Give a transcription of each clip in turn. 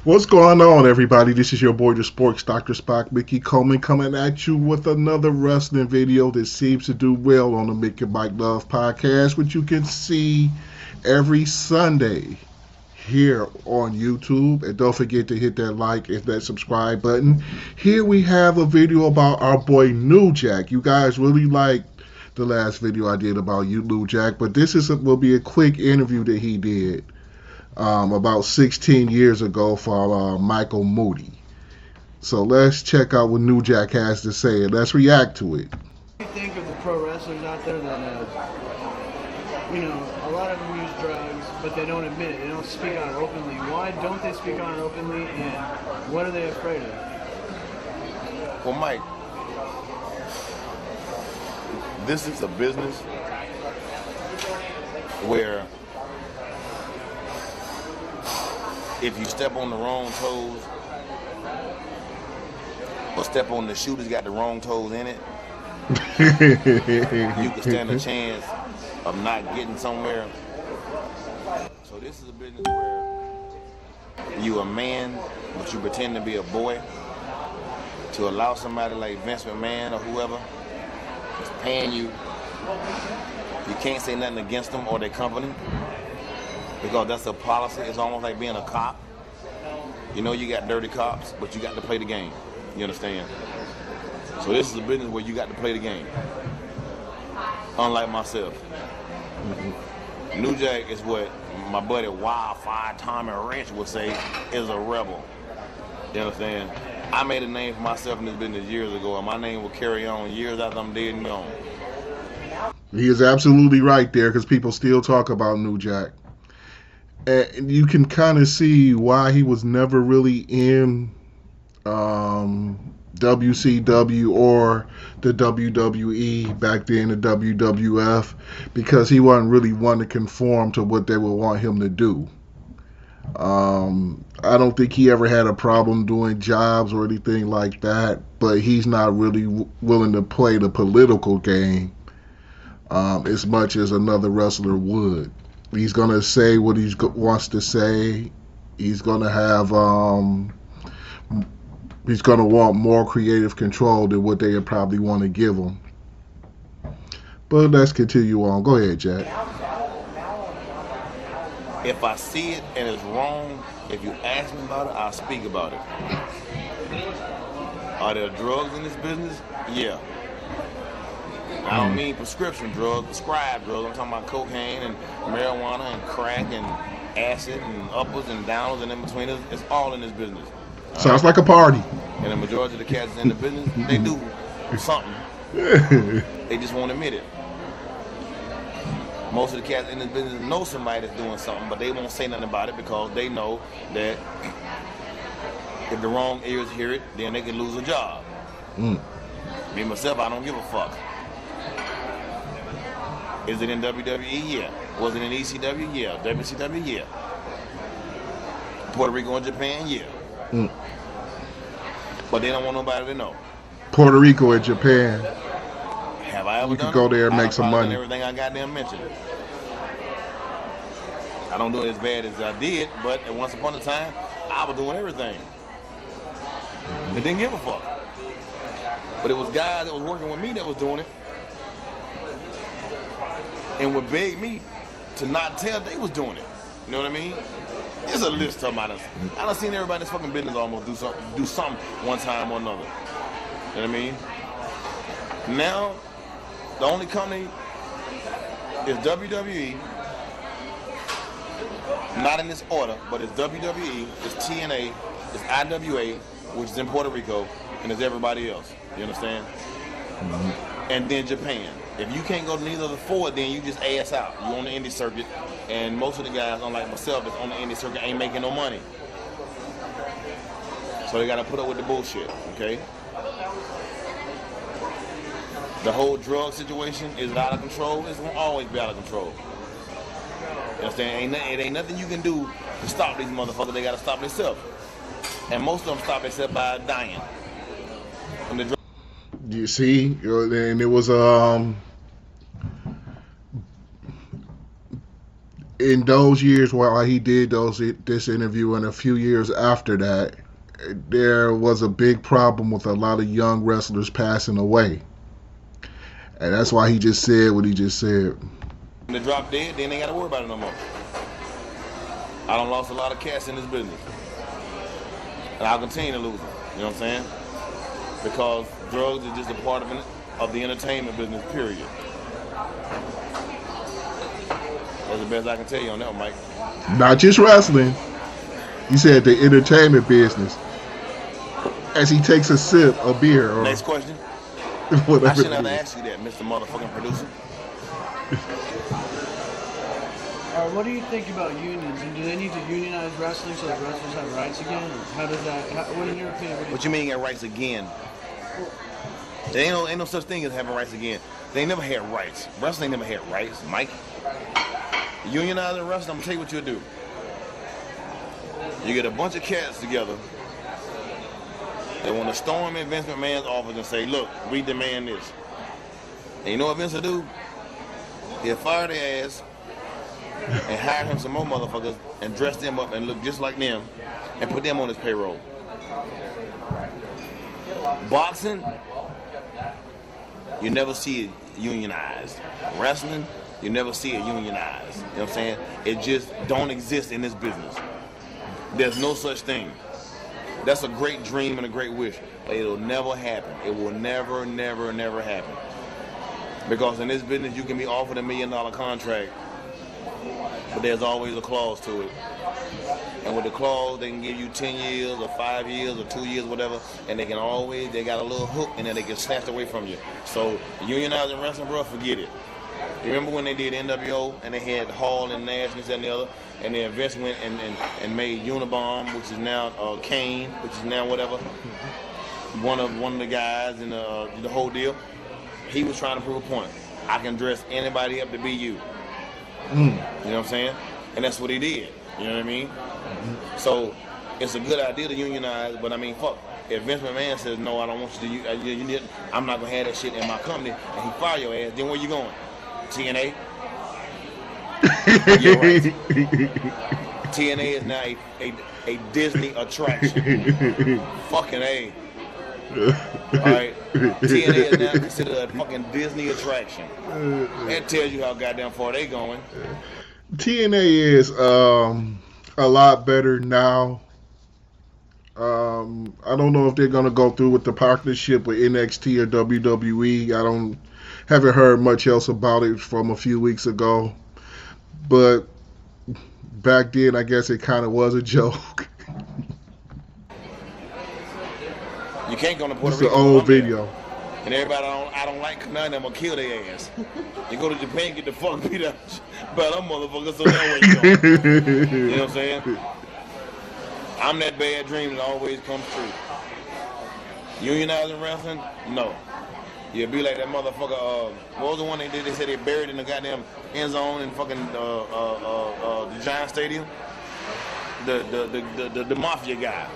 What's going on, everybody? This is your boy, the Sports Dr. Spock, Mickey Coleman, coming at you with another wrestling video that seems to do well on the Mickey Mike Love podcast, which you can see every Sunday here on YouTube. And don't forget to hit that like and that subscribe button. Here we have a video about our boy New Jack. You guys really like the last video I did about you, New Jack, but will be a quick interview that he did about 16 years ago for Michael Moody. So let's check out what New Jack has to say and let's react to it. What do you think of the pro wrestlers out there that, a lot of them use drugs, but they don't admit it. They don't speak on it openly. Why don't they speak on it openly, and what are they afraid of? Well, Mike, this is a business where if you step on the wrong toes or step on the shoe that's got the wrong toes in it, you can stand a chance of not getting somewhere. So this is a business where you a man, but you pretend to be a boy to allow somebody like Vince McMahon or whoever is paying you. You can't say nothing against them or their company, because that's a policy. It's almost like being a cop. You know you got dirty cops, but you got to play the game. You understand? So this is a business where you got to play the game. Unlike myself. New Jack is what my buddy Wildfire Tommy Wrench would say is a rebel. You understand? I made a name for myself in this business years ago, and my name will carry on years after I'm dead and gone. He is absolutely right there, because people still talk about New Jack. And you can kind of see why he was never really in WCW or the WWE back then, the WWF, because he wasn't really one to conform to what they would want him to do. I don't think he ever had a problem doing jobs or anything like that, but he's not really willing to play the political game as much as another wrestler would. He's going to say what he wants to say. He's going to have, he's going to want more creative control than what they probably want to give him. But let's continue on. Go ahead, Jack. If I see it and it's wrong, if you ask me about it, I'll speak about it. Are there drugs in this business? Yeah. I don't mean prescription drugs, prescribed drugs. I'm talking about cocaine and marijuana and crack and acid and uppers and downers and in between. It's all in this business. Sounds like a party. And the majority of the cats in the business, they do something. They just won't admit it. Most of the cats in this business know somebody that's doing something, but they won't say nothing about it because they know that if the wrong ears hear it, then they can lose a job. Me, myself, I don't give a fuck. Is it in WWE? Yeah. Was it in ECW? Yeah. WCW? Yeah. Puerto Rico and Japan? Yeah. But they don't want nobody to know. Puerto Rico and Japan. Have I ever You done can go it? there and make some money. Everything I goddamn mentioned. I don't do it as bad as I did, but at once upon a time, I was doing everything. They didn't give a fuck. But it was guys that was working with me that was doing it, and would beg me to not tell they was doing it. You know what I mean? There's a list of them. I done seen everybody in this fucking business almost do something one time or another. You know what I mean? Now, the only company is WWE. Not in this order, but it's WWE, it's TNA, it's IWA, which is in Puerto Rico, and it's everybody else. You understand? And then Japan. If you can't go to neither of the four, then you just ass out. You on the indie circuit, and most of the guys, unlike myself, that's on the indie circuit ain't making no money. So they gotta put up with the bullshit, okay? The whole drug situation is out of control. It's gonna always be out of control. You understand? It ain't nothing you can do to stop these motherfuckers. They gotta stop themselves. And most of them stop themselves by dying. You see, and it was in those years while he did this interview and a few years after that, there was a big problem with a lot of young wrestlers passing away. And that's why he just said what he just said. When they drop dead, then they ain't got to worry about it no more. I done lost a lot of cats in this business. And I'll continue to lose them. You know what I'm saying? Because drugs is just a part of the entertainment business, period. That's the best I can tell you on that one, Mike. Not just wrestling. You said the entertainment business. As he takes a sip of beer. Or next question. Whatever I shouldn't have asked you that, Mr. Motherfucking Producer. All right, what do you think about unions? And do they need to unionize wrestling so that wrestlers have rights again? Or how does that? What in your opinion? What you mean get rights again? There ain't no such thing as having rights again. They never had rights. Wrestling never had rights, Mike. Unionizing wrestling, I'm gonna tell you what you'll do. You get a bunch of cats together. They want to storm in Vince McMahon's office and say, look, we demand this. And you know what Vince will do? He'll fire their ass and hire him some more motherfuckers and dress them up and look just like them and put them on his payroll. Boxing, you never see it unionized. Wrestling, you never see it unionized. You know what I'm saying? It just don't exist in this business. There's no such thing. That's a great dream and a great wish, but it'll never happen. It will never, never, never happen. Because in this business, you can be offered $1 million contract, but there's always a clause to it. And with the clause, they can give you 10 years or 5 years or 2 years, whatever, and they got a little hook, and then they get snatched away from you. So unionizing wrestling, bro, forget it. You remember when they did NWO and they had Hall and Nash and this and the other, and then Vince went and made Unibomb, which is now Kane, which is now whatever, one of the guys in the whole deal. He was trying to prove a point. I can dress anybody up to be you. You know what I'm saying? And that's what he did. You know what I mean? So it's a good idea to unionize, but I mean, fuck. If Vince McMahon says no, I don't want you to, I'm not gonna have that shit in my company, and he fire your ass, then where you going? TNA? You're right. TNA is now a Disney attraction. Fucking A. Alright? TNA is now considered a fucking Disney attraction. That tells you how goddamn far they going. TNA is a lot better now. I don't know if they're gonna go through with the partnership with NXT or WWE. Haven't heard much else about it from a few weeks ago. But back then, I guess it kind of was a joke. You can't go to Puerto Rico. It's an old video. And everybody I don't like come out, I'm gonna kill their ass. You go to Japan, get the fuck beat up by them motherfuckers, so that way you go. You know what I'm saying? I'm that bad dream that always comes true. Unionizing wrestling? No. You'll be like that motherfucker, what was the one they did? They said they buried in the goddamn end zone in fucking the Giant Stadium? The Mafia guy.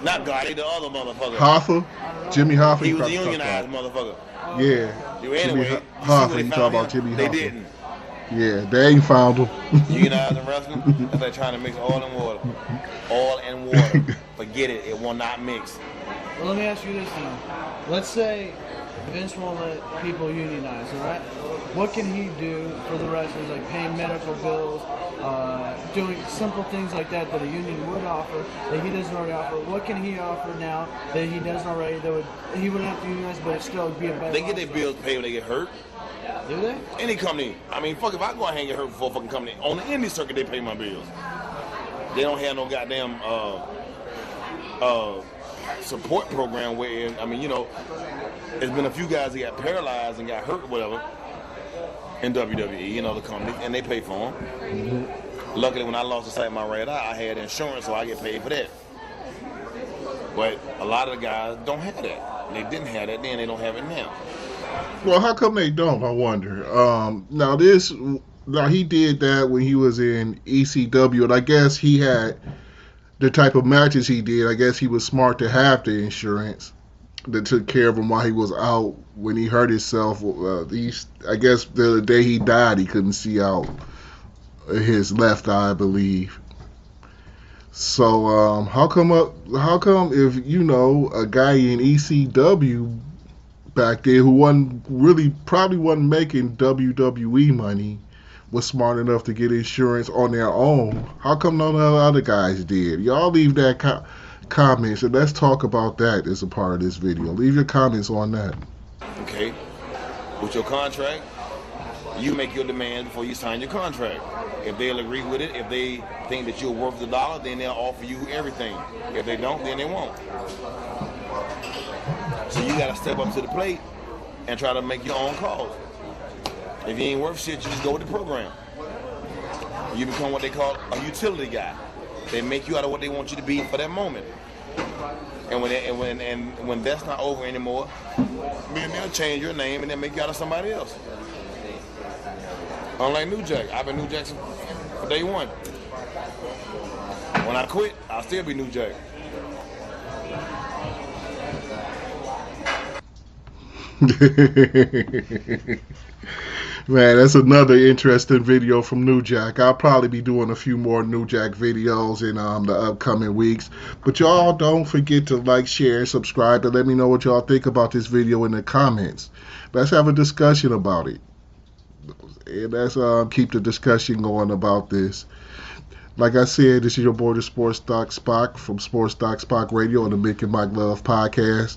Not Gotti, the other motherfucker. Hoffa? Jimmy Hoffa? He was a unionized motherfucker. Yeah. Anyway, Hoffa, you talk about Jimmy Hoffa. They didn't. Yeah, they ain't found him. Unionizing wrestling? That's like trying to mix oil and water. Oil and water. Forget it. It will not mix. Well, let me ask you this then. Let's say Vince won't let people unionize, all right? What can he do for the wrestlers, like paying medical bills, doing simple things like that a union would offer that he doesn't already offer? What can he offer now that he doesn't already? He wouldn't have to unionize, but it still would be a better. They get their bills paid when they get hurt. Do they? Any company. I mean, fuck, if I go out and get hurt for a fucking company, on the indie circuit, they pay my bills. They don't have no goddamn support program where, I mean, you know, there's been a few guys that got paralyzed and got hurt or whatever in WWE, you know, the company, and they pay for them. Mm-hmm. Luckily, when I lost the sight of my right eye, I had insurance, so I get paid for that. But a lot of the guys don't have that. They didn't have that then, they don't have it now. Well, how come they don't, I wonder? Now he did that when he was in ECW, and I guess he had the type of matches he did. I guess he was smart to have the insurance. that took care of him while he was out when he hurt himself. I guess the day he died, he couldn't see out his left eye, I believe. So how come if you know a guy in ECW back there who wasn't really probably wasn't making WWE money was smart enough to get insurance on their own? How come none of the other guys did? Y'all leave that comments and let's talk about that as a part of this video. Leave your comments on that. Okay? With your contract, you make your demand before you sign your contract. If they'll agree with it, if they think that you're worth the dollar, then they'll offer you everything. If they don't, then they won't. So you gotta step up to the plate and try to make your own calls. If you ain't worth shit, you just go with the program. You become what they call a utility guy. They make you out of what they want you to be for that moment. And when that's not over anymore, then they'll change your name and they'll make you out of somebody else. Unlike New Jack, I've been New Jack for day one. When I quit, I'll still be New Jack. Man, that's another interesting video from New Jack. I'll probably be doing a few more New Jack videos in the upcoming weeks. But y'all don't forget to like, share, and subscribe, and let me know what y'all think about this video in the comments. Let's have a discussion about it. And let's keep the discussion going about this. Like I said, this is your boy, the Sports Doc Spock from Sports Doc Spock Radio and the Mick and Mike Love Podcast.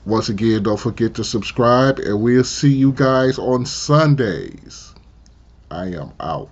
Once again, don't forget to subscribe, and we'll see you guys on Sundays. I am out.